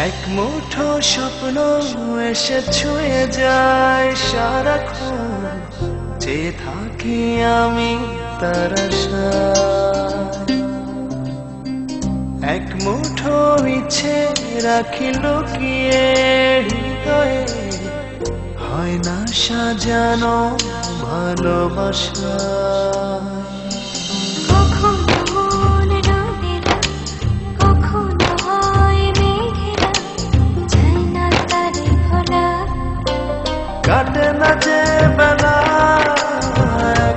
এক মুঠো স্বপ্ন এসে ছুঁয়ে যায় সারাক্ষণ, চেয়ে থাকি আমি তার আশায়। এক মুঠো ইচ্ছে রাখি লুকিয়ে হৃদয়ে, হয় না সাজানো ভালোবাসা। কাটে না যে বেলা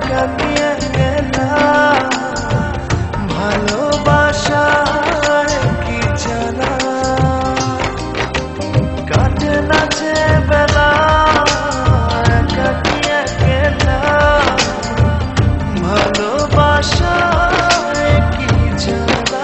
কাটিয়ে গেলা, ভালোবাসায় কি জানা। কাটে না যে বেলা কাটিয়ে গেলা, ভালোবাসায় কি জানা।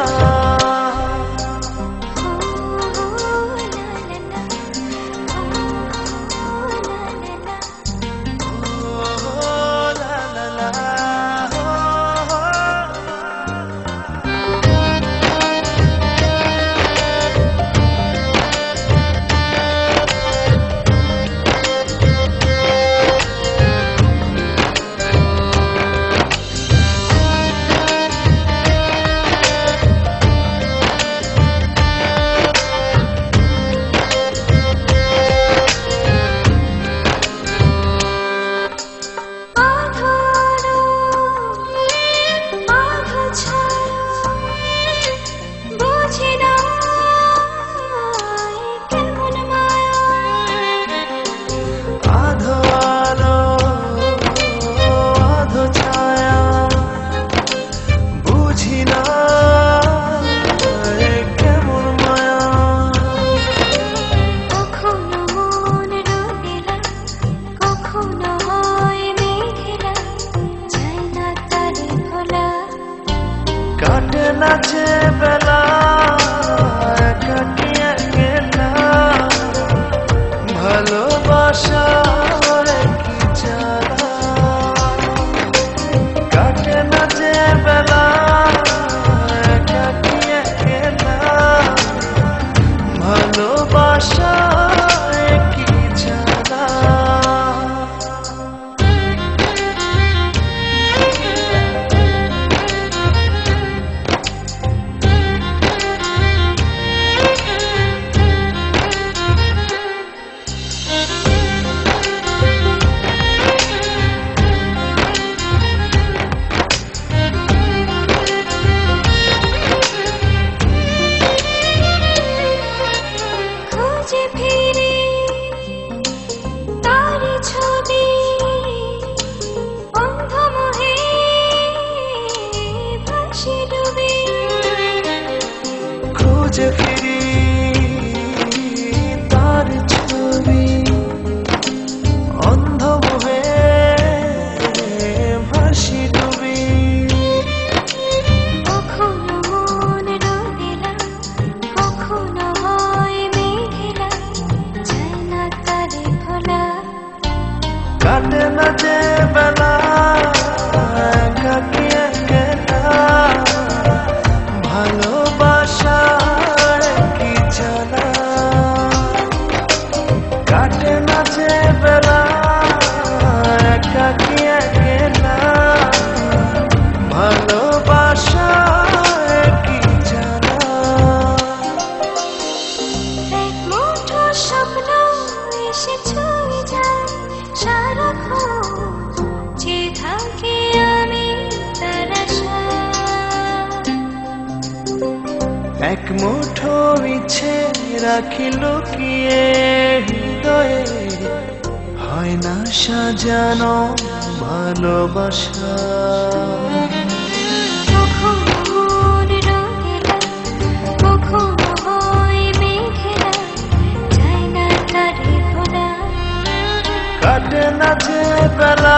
কাটে না যে বেলা কাটিয়ে গেলা, ভালোবাসার কি জানা। কাটে না যে বেলা কাটিয়ে গেলা, ভালোবাসার কি জানা। খুঁজে ফিরি তার ছবি, অন্ধ মোহে ভাসি ডুবি। কখনো মন রঙিলা, কখনো হয় মেঘলা, যায় না তারে ভোলা। কাটে না যে বেলা কাটিয়ে গেলা, ভালোবাসার কি জানা। কাটে না যে বেলা কাটিয়ে গেলা, ভালোবাসার কি জানা। এক মুঠো স্বপ্ন এসে ছুঁয়ে যায় সারাক্ষণ, চেয়ে থাকি আমি তার আশায়। এক মুঠো ইচ্ছে রাখি লুকিয়ে হৃদয়ে, হয় না সাজানো ভালোবাসা। কখনো মন রঙিলা, কখনো হয় মেঘলা, যায় না তারে ভোলা। কাটে না যে বেলা